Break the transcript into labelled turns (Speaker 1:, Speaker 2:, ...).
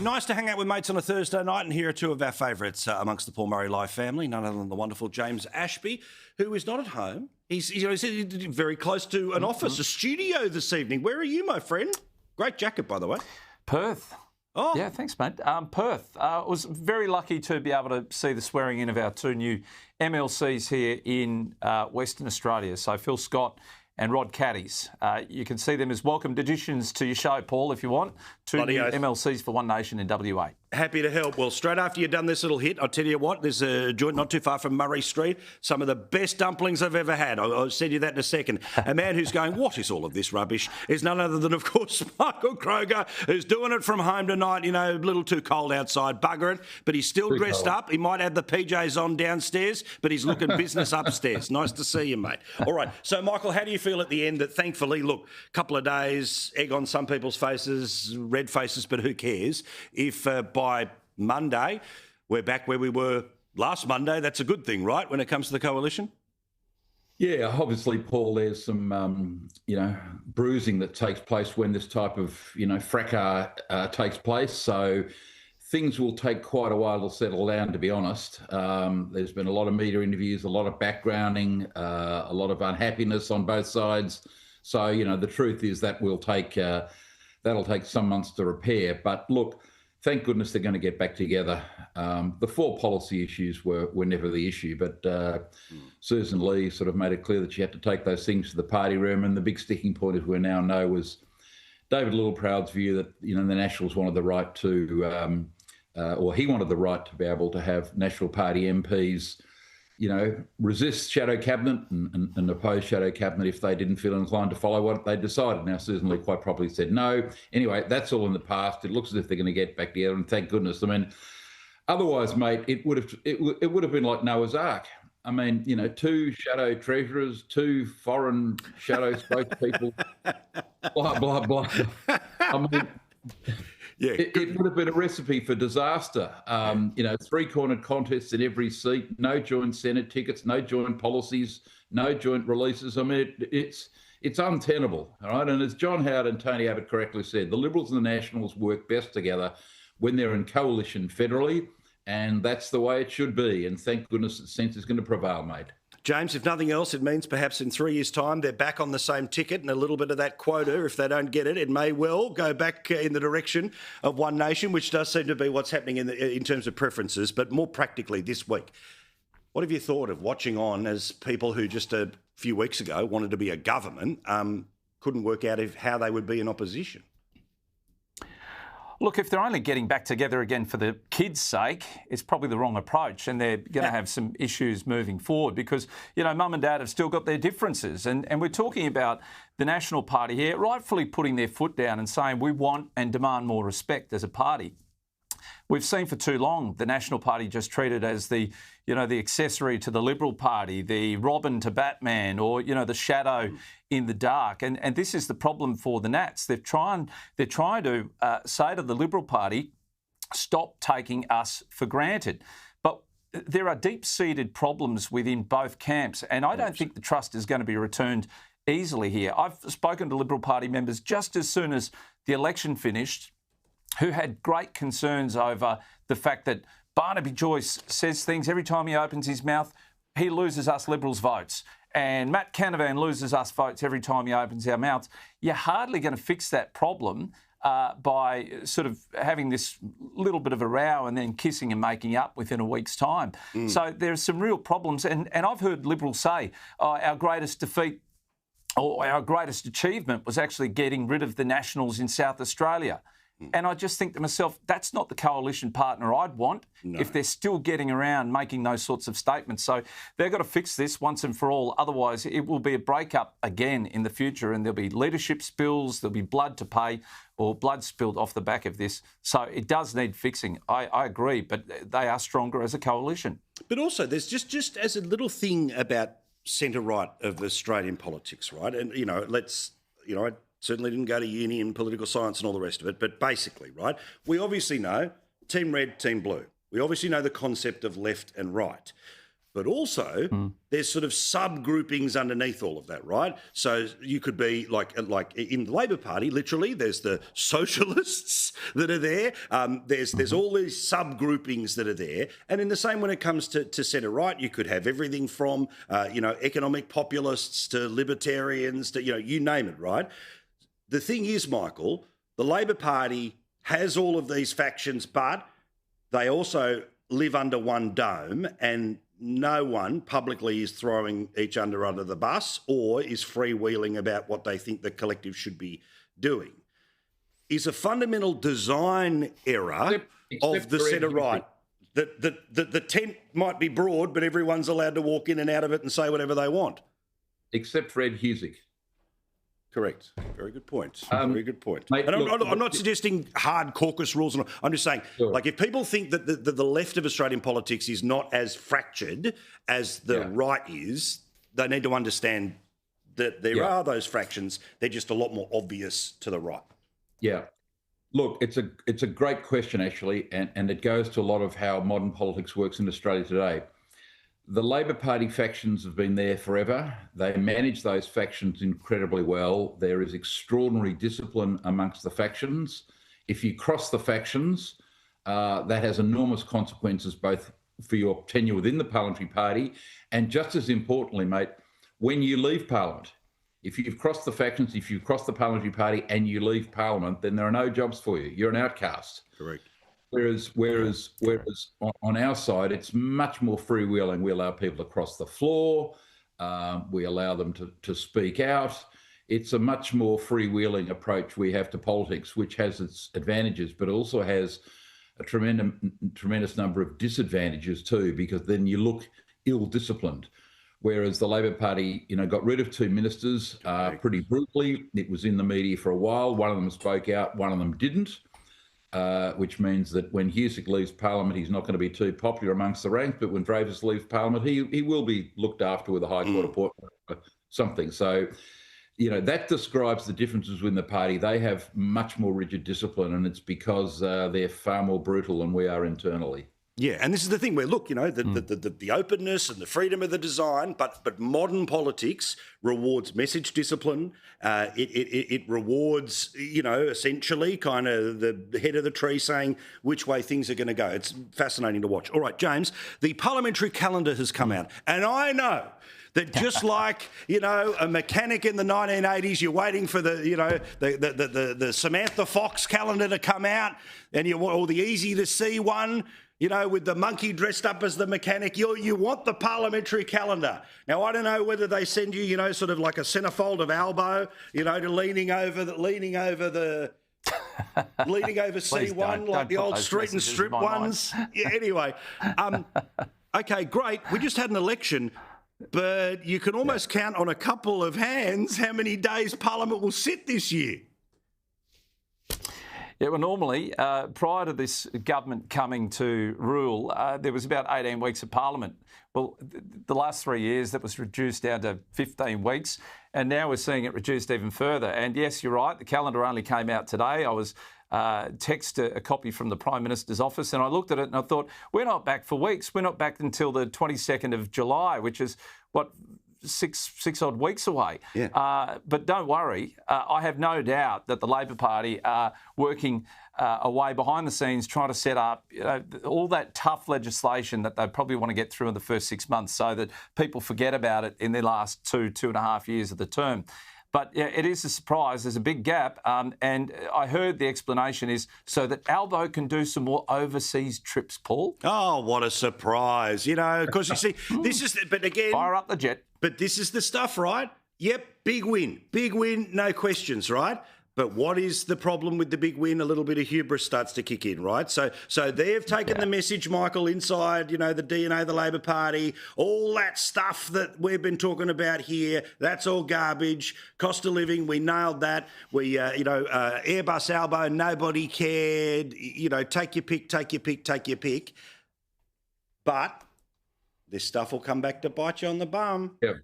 Speaker 1: Nice to hang out with mates on a Thursday night, and here are two of our favourites amongst the Paul Murray Live family, none other than the wonderful James Ashby, who is not at home. He's very close to an office, a studio this evening. Where are you, my friend? Great jacket, by the way.
Speaker 2: Perth.
Speaker 1: Oh.
Speaker 2: Yeah, thanks, mate. Perth. I was very lucky to be able to see the swearing in of our two new MLCs here in Western Australia. So Phil Scott and Rod Caddies. You can see them as welcomed additions to your show, Paul, if you want. Two new MLCs for One Nation in WA.
Speaker 1: Happy to help. Well, straight after you've done this little hit, I'll tell you what, there's a joint not too far from Murray Street. Some of the best dumplings I've ever had. I'll send you that in a second. A man who's going, what is all of this rubbish, is none other than, of course, Michael Kroger, who's doing it from home tonight. You know, a little too cold outside, bugger it. But he's still dressed up. He might have the PJs on downstairs, but he's looking business upstairs. Nice to see you, mate. All right. So, Michael, how do you feel at the end that, thankfully, look, a couple of days, egg on some people's faces, red faces, but who cares? If by Monday we're back where we were last Monday, that's a good thing, right, when it comes to the coalition?
Speaker 3: Yeah, obviously, Paul, there's some, bruising that takes place when this type of, fracas takes place. So things will take quite a while to settle down, to be honest. There's been a lot of media interviews, a lot of backgrounding, a lot of unhappiness on both sides. So, the truth is that that'll take some months to repair. But look, thank goodness they're going to get back together. The four policy issues were never the issue, but Susan Lee sort of made it clear that she had to take those things to the party room. And the big sticking point, as we now know, was David Littleproud's view that, the Nationals wanted the right to, he wanted the right to be able to have National Party MPs, resist shadow cabinet and oppose shadow cabinet if they didn't feel inclined to follow what they decided. Now, Susan Lee quite properly said no. Anyway, that's all in the past. It looks as if they're going to get back together, and thank goodness. I mean, otherwise, mate, it would have been like Noah's Ark. I mean, two shadow treasurers, two foreign shadow spokespeople, blah, blah, blah. I mean, yeah, it would have been a recipe for disaster. Three-cornered contests in every seat, no joint Senate tickets, no joint policies, no joint releases. I mean, it's untenable, all right? And as John Howard and Tony Abbott correctly said, the Liberals and the Nationals work best together when they're in coalition federally, and that's the way it should be. And thank goodness that sense is going to prevail, mate.
Speaker 1: James, if nothing else, it means perhaps in 3 years' time they're back on the same ticket, and a little bit of that quota, if they don't get it, it may well go back in the direction of One Nation, which does seem to be what's happening in terms of preferences. But more practically this week, what have you thought of watching on as people who just a few weeks ago wanted to be a government couldn't work out how they would be in opposition?
Speaker 2: Look, if they're only getting back together again for the kids' sake, it's probably the wrong approach, and they're going to have some issues moving forward because, Mum and Dad have still got their differences. And we're talking about the National Party here rightfully putting their foot down and saying we want and demand more respect as a party. We've seen for too long the National Party just treated as the accessory to the Liberal Party, the Robin to Batman, or, the shadow in the dark. And this is the problem for the Nats. They're trying to say to the Liberal Party, stop taking us for granted. But there are deep-seated problems within both camps, and I don't think the trust is going to be returned easily here. I've spoken to Liberal Party members just as soon as the election finished who had great concerns over the fact that Barnaby Joyce says things every time he opens his mouth, he loses us Liberals votes. And Matt Canavan loses us votes every time he opens our mouths. You're hardly going to fix that problem by sort of having this little bit of a row and then kissing and making up within a week's time. So there's some real problems. And I've heard Liberals say our greatest defeat or our greatest achievement was actually getting rid of the Nationals in South Australia. And I just think to myself, that's not the coalition partner I'd want if they're still getting around making those sorts of statements. So they've got to fix this once and for all. Otherwise, it will be a breakup again in the future, and there'll be leadership spills, there'll be blood to pay or blood spilled off the back of this. So it does need fixing. I agree, but they are stronger as a coalition.
Speaker 1: But also, there's just as a little thing about centre-right of Australian politics, right? And, I certainly didn't go to uni in political science and all the rest of it, but basically, right, we obviously know team red, team blue. We obviously know the concept of left and right. But also, there's sort of subgroupings underneath all of that, right? So you could be like in the Labor Party, literally, there's the socialists that are there. There's all these subgroupings that are there. And in the same when it comes to centre right, you could have everything from, economic populists to libertarians to, you name it, right? The thing is, Michael, the Labor Party has all of these factions, but they also live under one dome, and no one publicly is throwing each other under the bus or is freewheeling about what they think the collective should be doing. Is a fundamental design error of the centre-right that the tent might be broad, but everyone's allowed to walk in and out of it and say whatever they want.
Speaker 3: Except for Ed Husic.
Speaker 1: Correct. Very good point. Very good point.
Speaker 3: Mate,
Speaker 1: and
Speaker 3: look,
Speaker 1: I'm not suggesting hard caucus rules. I'm just saying, like, if people think that the left of Australian politics is not as fractured as the right is, they need to understand that there are those fractions. They're just a lot more obvious to the right.
Speaker 3: Yeah. Look, it's a great question, actually, and it goes to a lot of how modern politics works in Australia today. The Labor Party factions have been there forever. They manage those factions incredibly well. There is extraordinary discipline amongst the factions. If you cross the factions, that has enormous consequences, both for your tenure within the Parliamentary Party and, just as importantly, mate, when you leave Parliament. If you've crossed the factions, if you've crossed the Parliamentary Party and you leave Parliament, then there are no jobs for you. You're an outcast.
Speaker 1: Correct.
Speaker 3: Whereas on our side, it's much more freewheeling. We allow people to cross the floor. We allow them to speak out. It's a much more freewheeling approach we have to politics, which has its advantages, but also has a tremendous number of disadvantages too, because then you look ill-disciplined. Whereas the Labor Party, got rid of two ministers pretty brutally. It was in the media for a while. One of them spoke out, one of them didn't. Which means that when Husic leaves Parliament, he's not going to be too popular amongst the ranks. But when Dreyfus leaves Parliament, he will be looked after with a High Court appointment or something. So, that describes the differences within the party. They have much more rigid discipline, and it's because they're far more brutal than we are internally.
Speaker 1: Yeah, and this is the thing where, look, the openness and the freedom of the design, but modern politics rewards message discipline. It rewards, essentially kind of the head of the tree saying which way things are going to go. It's fascinating to watch. All right, James, the parliamentary calendar has come out, and I know that just like, a mechanic in the 1980s, you're waiting for the Samantha Fox calendar to come out, and you want all the easy to see one, with the monkey dressed up as the mechanic. You want the parliamentary calendar. Now, I don't know whether they send you, sort of like a centerfold of Albo, to leaning over C1, like the old street and strip ones. Yeah, anyway, okay, great. We just had an election, but you can almost count on a couple of hands how many days Parliament will sit this year.
Speaker 2: Yeah, well, normally, prior to this government coming to rule, there was about 18 weeks of Parliament. Well, the last 3 years, that was reduced down to 15 weeks, and now we're seeing it reduced even further. And yes, you're right, the calendar only came out today. I was texted a copy from the Prime Minister's office, and I looked at it and I thought, we're not back for weeks. We're not back until the 22nd of July, which is, six odd weeks away. Yeah. But don't worry, I have no doubt that the Labor Party are working away behind the scenes, trying to set up all that tough legislation that they probably want to get through in the first 6 months so that people forget about it in their last 2.5 years of the term. But yeah, it is a surprise. There's a big gap. And I heard the explanation is so that Albo can do some more overseas trips, Paul.
Speaker 1: Oh, what a surprise. Because you see, this is, but again...
Speaker 2: Fire up the jet.
Speaker 1: But this is the stuff, right? Yep, big win, no questions, right? But what is the problem with the big win? A little bit of hubris starts to kick in, right? So they've taken the message, Michael, inside, the DNA of the Labor Party, all that stuff that we've been talking about here, that's all garbage. Cost of living, we nailed that. We, Airbus Albo, nobody cared. Take your pick. But this stuff will come back to bite you on the bum.
Speaker 3: Yeah.